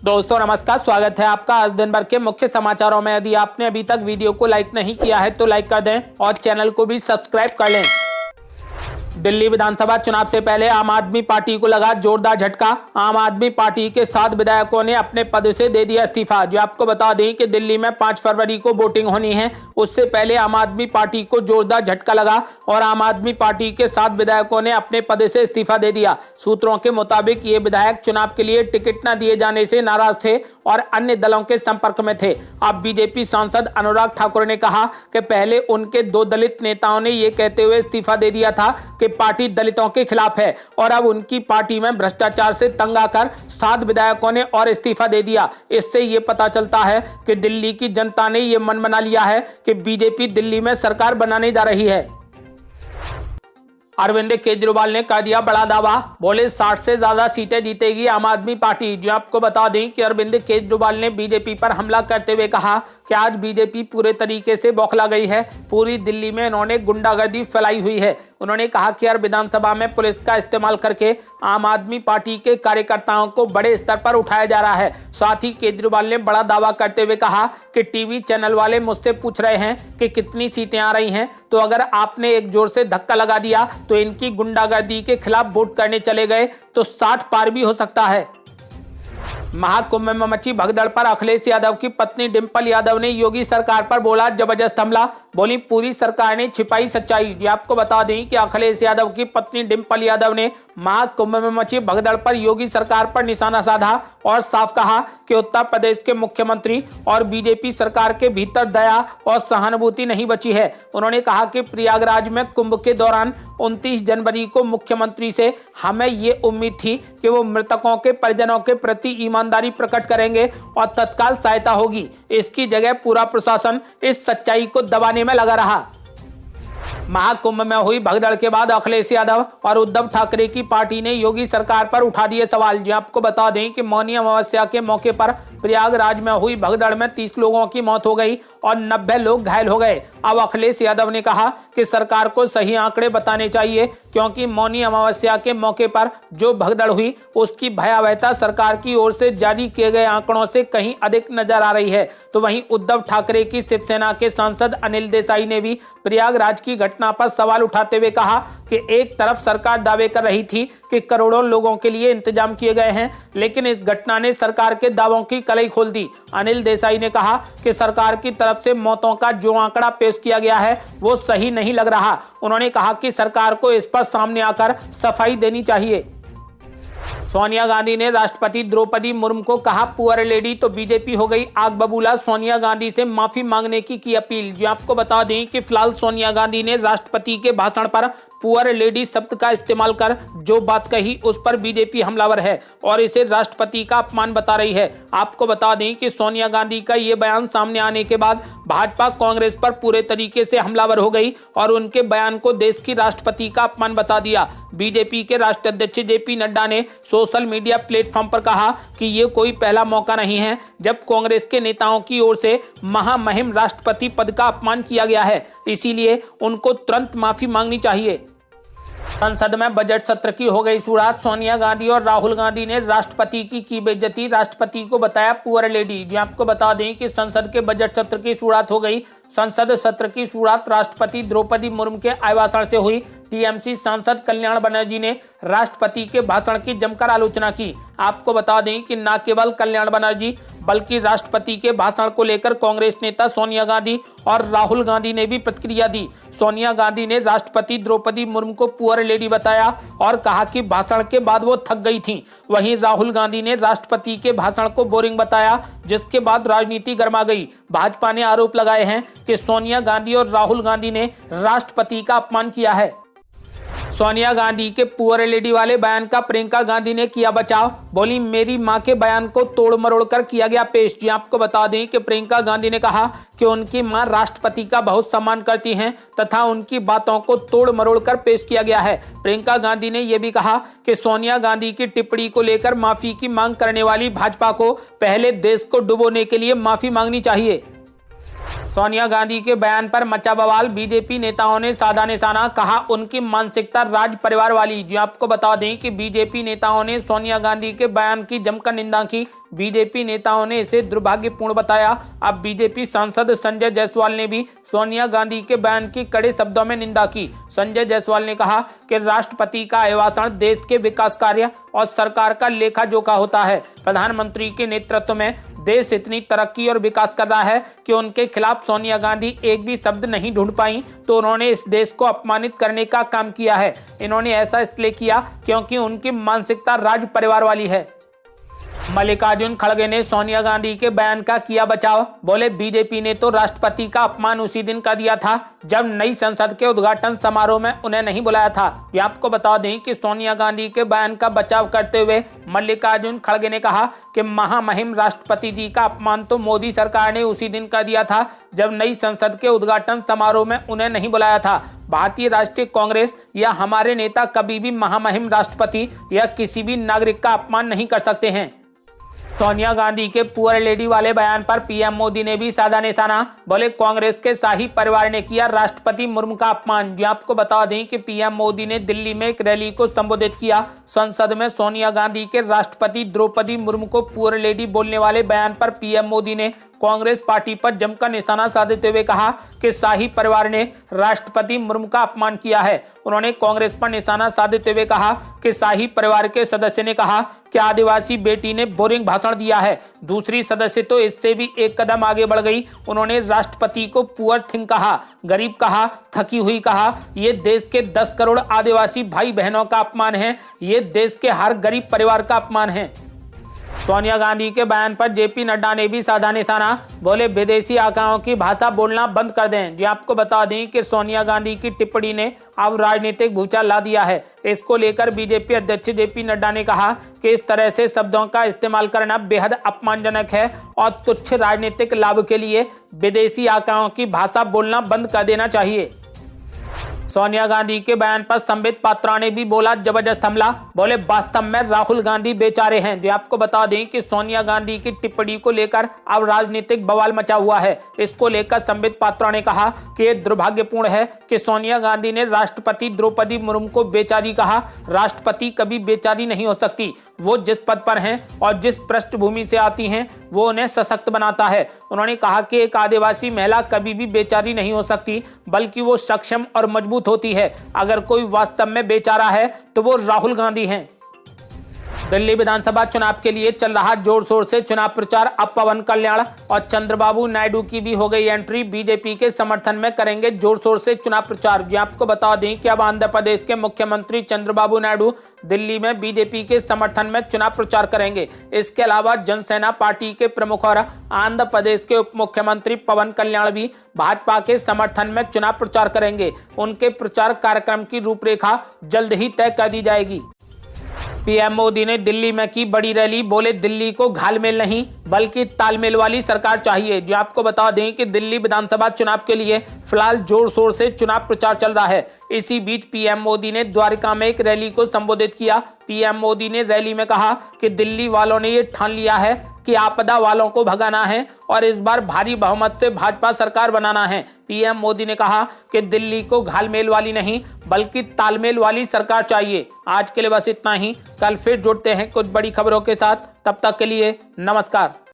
दोस्तों नमस्कार, स्वागत है आपका आज दिन भर के मुख्य समाचारों में। यदि आपने अभी तक वीडियो को लाइक नहीं किया है तो लाइक कर दें और चैनल को भी सब्सक्राइब कर लें। दिल्ली विधानसभा चुनाव से पहले आम आदमी पार्टी को लगा जोरदार झटका। आम आदमी पार्टी के 7 विधायकों ने अपने पद से दे दिया इस्तीफा। जो आपको बता दें कि दिल्ली में 5 फरवरी को वोटिंग होनी है, उससे पहले आम आदमी पार्टी को जोरदार झटका लगा और आम आदमी पार्टी के 7 विधायकों ने अपने पद से इस्तीफा दे दिया। सूत्रों के मुताबिक ये विधायक चुनाव के लिए टिकट न दिए जाने से नाराज थे और अन्य दलों के संपर्क में थे। अब बीजेपी सांसद अनुराग ठाकुर ने कहा कि पहले उनके 2 दलित नेताओं ने ये कहते हुए इस्तीफा दे दिया था कि पार्टी दलितों के खिलाफ है और अब उनकी पार्टी में भ्रष्टाचार से तंग आकर 7 विधायकों ने और इस्तीफा दे दिया। इससे ये पता चलता है कि दिल्ली की जनता ने ये मन बना लिया है कि बीजेपी दिल्ली में सरकार बनाने जा रही है। अरविंद केजरीवाल ने कर दिया बड़ा दावा, बोले 60 से ज्यादा सीटें जीतेगी आम आदमी पार्टी। जो आपको बता दें कि अरविंद केजरीवाल ने बीजेपी पर हमला करते हुए कहा कि आज बीजेपी पूरे तरीके से बौखला गई है। पूरी दिल्ली में इन्होंने गुंडागर्दी फैलाई हुई है। उन्होंने कहा कि हर विधानसभा में पुलिस का इस्तेमाल करके आम आदमी पार्टी के कार्यकर्ताओं को बड़े स्तर पर उठाया जा रहा है। साथ ही केजरीवाल ने बड़ा दावा करते हुए कहा कि टीवी चैनल वाले मुझसे पूछ रहे हैं कि कितनी सीटें आ रही हैं, तो अगर आपने एक जोर से धक्का लगा दिया तो इनकी गुंडागर्दी के खिलाफ वोट करने चले गए तो 60 पार भी हो सकता है। महाकुंभ में मची भगदड़ पर अखिलेश यादव की पत्नी डिंपल यादव ने योगी सरकार पर बोला जबरदस्त हमला। बोली पूरी सरकार ने छिपाई सच्चाई। जी आपको बता दें कि अखिलेश यादव की पत्नी डिंपल यादव ने महाकुंभ में मची भगदड़ पर योगी सरकार पर निशाना साधा और साफ कहा कि उत्तर प्रदेश के मुख्यमंत्री और बीजेपी सरकार के भीतर दया और सहानुभूति नहीं बची है। उन्होंने कहा कि प्रयागराज में कुंभ के दौरान 29 जनवरी को मुख्यमंत्री से हमें ये उम्मीद थी कि वो मृतकों के परिजनों के प्रति ईमानदारी प्रकट करेंगे और तत्काल सहायता होगी। इसकी जगह पूरा प्रशासन इस सच्चाई को दबाने में लगा रहा। महाकुंभ में हुई भगदड़ के बाद अखिलेश यादव और उद्धव ठाकरे की पार्टी ने योगी सरकार पर उठा दिए सवाल। जी आपको बता दें कि मौनी अमावस्या के मौके पर प्रयागराज में हुई भगदड़ में 30 लोगों की मौत हो गई और 90 लोग घायल हो गए। अब अखिलेश यादव ने कहा कि सरकार को सही आंकड़े बताने चाहिए, क्योंकि मौनी अमावस्या के मौके पर जो भगदड़ हुई उसकी भयावहता सरकार की ओर से जारी किए गए आंकड़ों से कहीं अधिक नजर आ रही है। तो वहीं उद्धव ठाकरे की शिवसेना के सांसद अनिल देसाई ने भी प्रयागराज की घटना पर सवाल उठाते हुए कहा कि एक तरफ सरकार दावे कर रही थी कि करोड़ों लोगों के लिए इंतजाम किए गए हैं, लेकिन इस घटना ने सरकार के दावों की कलई खोल दी। अनिल देसाई ने कहा कि सरकार की तरफ से मौतों का जो आंकड़ा पेश किया गया है वो सही नहीं लग रहा। उन्होंने कहा कि सरकार को इस पर सामने आकर सफाई देनी चाहिए। सोनिया गांधी ने राष्ट्रपति द्रौपदी मुर्मू को कहा पुअर लेडी, तो बीजेपी हो गई आग बबूला। सोनिया गांधी से माफी मांगने की अपील। जो आपको बता दें कि फिलहाल सोनिया गांधी ने राष्ट्रपति के भाषण पर पुअर लेडी शब्द का इस्तेमाल कर जो बात कही उस पर बीजेपी हमलावर है और इसे राष्ट्रपति का अपमान बता रही है। आपको बता दें कि सोनिया गांधी का ये बयान सामने आने के बाद भाजपा कांग्रेस पर पूरे तरीके से हमलावर हो गई और उनके बयान को देश की राष्ट्रपति का अपमान बता दिया। बीजेपी के राष्ट्रीय अध्यक्ष जेपी नड्डा ने सोशल मीडिया प्लेटफॉर्म पर कहा कि ये कोई पहला मौका नहीं है जब कांग्रेस के नेताओं की ओर से महामहिम राष्ट्रपति पद का अपमान किया गया है, इसीलिए उनको तुरंत माफी मांगनी चाहिए। संसद में बजट सत्र की हो गई शुरुआत। सोनिया गांधी और राहुल गांधी ने राष्ट्रपति की बेइज्जती, राष्ट्रपति को बताया पुअर लेडी। जी आपको बता दें कि संसद के बजट सत्र की शुरुआत हो गई। संसद सत्र की शुरुआत राष्ट्रपति द्रौपदी मुर्मू के अभिभाषण से हुई। टीएमसी सांसद कल्याण बनर्जी ने राष्ट्रपति के भाषण की जमकर आलोचना की। आपको बता दें कि न केवल कल्याण बनर्जी बल्कि राष्ट्रपति के भाषण को लेकर कांग्रेस नेता सोनिया गांधी और राहुल गांधी ने भी प्रतिक्रिया दी। सोनिया गांधी ने राष्ट्रपति द्रौपदी मुर्मू को पुअर लेडी बताया और कहा कि भाषण के बाद वो थक गई थीं। वहीं राहुल गांधी ने राष्ट्रपति के भाषण को बोरिंग बताया, जिसके बाद राजनीति गर्मा गई। भाजपा ने आरोप लगाए हैं कि सोनिया गांधी और राहुल गांधी ने राष्ट्रपति का अपमान किया है। सोनिया गांधी के पुअर लेडी वाले बयान का प्रियंका गांधी ने किया बचाव। बोली मेरी मां के बयान को तोड़ मरोड़ कर किया गया पेश। जी आपको बता दें कि प्रियंका गांधी ने कहा कि उनकी मां राष्ट्रपति का बहुत सम्मान करती हैं तथा उनकी बातों को तोड़ मरोड़ कर पेश किया गया है। प्रियंका गांधी ने यह भी कहा कि सोनिया गांधी की टिप्पणी को लेकर माफी की मांग करने वाली भाजपा को पहले देश को डुबोने के लिए माफी मांगनी चाहिए। सोनिया गांधी के बयान पर मचा बवाल, बीजेपी नेताओं ने साधा निशाना, कहा उनकी मानसिकता राज परिवार वाली। जी आपको बता दें कि बीजेपी नेताओं ने सोनिया गांधी के बयान की जमकर निंदा की। बीजेपी नेताओं ने इसे दुर्भाग्यपूर्ण बताया। अब बीजेपी सांसद संजय जायसवाल ने भी सोनिया गांधी के बयान की कड़े शब्दों में निंदा की। संजय जायसवाल ने कहा कि राष्ट्रपति का अभिभाषण देश के विकास कार्य और सरकार का लेखा जोखा होता है। प्रधानमंत्री के नेतृत्व में देश इतनी तरक्की और विकास कर रहा है कि उनके खिलाफ सोनिया गांधी एक भी शब्द नहीं ढूंढ पाई, तो उन्होंने इस देश को अपमानित करने का काम किया है। इन्होंने ऐसा इसलिए किया क्योंकि उनकी मानसिकता राज परिवार वाली है। मल्लिकार्जुन खड़गे ने सोनिया गांधी के बयान का किया बचाव, बोले बीजेपी ने तो राष्ट्रपति का अपमान उसी दिन कर दिया था जब नई संसद के उद्घाटन समारोह में उन्हें नहीं बुलाया था। ये आपको बता दें कि सोनिया गांधी के बयान का बचाव करते हुए मल्लिकार्जुन खड़गे ने कहा कि महामहिम राष्ट्रपति जी का अपमान तो मोदी सरकार ने उसी दिन कर दिया था जब नई संसद के उद्घाटन समारोह में उन्हें नहीं बुलाया था। भारतीय राष्ट्रीय कांग्रेस या हमारे नेता कभी भी महामहिम राष्ट्रपति या किसी भी नागरिक का अपमान नहीं कर सकते हैं। सोनिया गांधी के पुअर लेडी वाले बयान पर पीएम मोदी ने भी साधा निशाना, बोले कांग्रेस के शाही परिवार ने किया राष्ट्रपति मुर्मू का अपमान। जी आपको बता दें कि पीएम मोदी ने दिल्ली में एक रैली को संबोधित किया। संसद में सोनिया गांधी के राष्ट्रपति द्रौपदी मुर्मू को पुअर लेडी बोलने वाले बयान पर पीएम मोदी ने कांग्रेस पार्टी पर जमकर निशाना साधते हुए कहा कि शाही परिवार ने राष्ट्रपति मुर्मू का अपमान किया है। उन्होंने कांग्रेस पर निशाना साधते हुए कहा कि शाही परिवार के सदस्य ने कहा कि आदिवासी बेटी ने बोरिंग भाषण दिया है। दूसरी सदस्य तो इससे भी एक कदम आगे बढ़ गई। उन्होंने राष्ट्रपति को पुअर थिंग कहा, गरीब कहा, थकी हुई कहा। ये देश के 10 करोड़ आदिवासी भाई बहनों का अपमान है। ये देश के हर गरीब परिवार का अपमान है। सोनिया गांधी के बयान पर जेपी नड्डा ने भी साधा निशाना, बोले विदेशी आकाओं की भाषा बोलना बंद कर दें। जी आपको बता दें कि सोनिया गांधी की टिप्पणी ने अब राजनीतिक भूचाल ला दिया है। इसको लेकर बीजेपी अध्यक्ष जेपी नड्डा ने कहा कि इस तरह से शब्दों का इस्तेमाल करना बेहद अपमानजनक है और तुच्छ राजनीतिक लाभ के लिए विदेशी आकाओं की भाषा बोलना बंद कर देना चाहिए। सोनिया गांधी के बयान पर संबित पात्रा ने भी बोला जबरदस्त हमला, बोले वास्तव में राहुल गांधी बेचारे हैं। जी आपको बता दें कि सोनिया गांधी की टिप्पणी को लेकर अब राजनीतिक बवाल मचा हुआ है। इसको लेकर संबित पात्रा ने कहा कि यह दुर्भाग्यपूर्ण है कि सोनिया गांधी ने राष्ट्रपति द्रौपदी मुर्मू को बेचारी कहा। राष्ट्रपति कभी बेचारी नहीं हो सकती। वो जिस पद पर हैं और जिस पृष्ठभूमि से आती हैं वो उन्हें सशक्त बनाता है। उन्होंने कहा कि एक आदिवासी महिला कभी भी बेचारी नहीं हो सकती, बल्कि वो सक्षम और मजबूत होती है। अगर कोई वास्तव में बेचारा है तो वो राहुल गांधी हैं। दिल्ली विधानसभा चुनाव के लिए चल रहा जोर शोर से चुनाव प्रचार। अब पवन कल्याण और चंद्रबाबू नायडू की भी हो गई एंट्री। बीजेपी के समर्थन में करेंगे जोर शोर से चुनाव प्रचार। जी आपको बता दें कि अब आंध्र प्रदेश के मुख्यमंत्री चंद्रबाबू नायडू दिल्ली में बीजेपी के समर्थन में चुनाव प्रचार करेंगे। इसके अलावा जनसेना पार्टी के प्रमुख और आंध्र प्रदेश के उप मुख्यमंत्री पवन कल्याण भी भाजपा के समर्थन में चुनाव प्रचार करेंगे। उनके प्रचार कार्यक्रम की रूपरेखा जल्द ही तय कर दी जाएगी। पीएम मोदी ने दिल्ली में की बड़ी रैली, बोले दिल्ली को घालमेल नहीं बल्कि तालमेल वाली सरकार चाहिए। जो आपको बता दें कि दिल्ली विधानसभा चुनाव के लिए फिलहाल जोर शोर से चुनाव प्रचार चल रहा है। इसी बीच पीएम मोदी ने द्वारका में एक रैली को संबोधित किया। पीएम मोदी ने रैली में कहा कि दिल्ली वालों ने ये ठान लिया है कि आपदा वालों को भगाना है और इस बार भारी बहुमत से भाजपा सरकार बनाना है। पीएम मोदी ने कहा कि दिल्ली को घालमेल वाली नहीं बल्कि तालमेल वाली सरकार चाहिए। आज के लिए बस इतना ही। कल फिर जुड़ते हैं कुछ बड़ी खबरों के साथ। तब तक के लिए नमस्कार।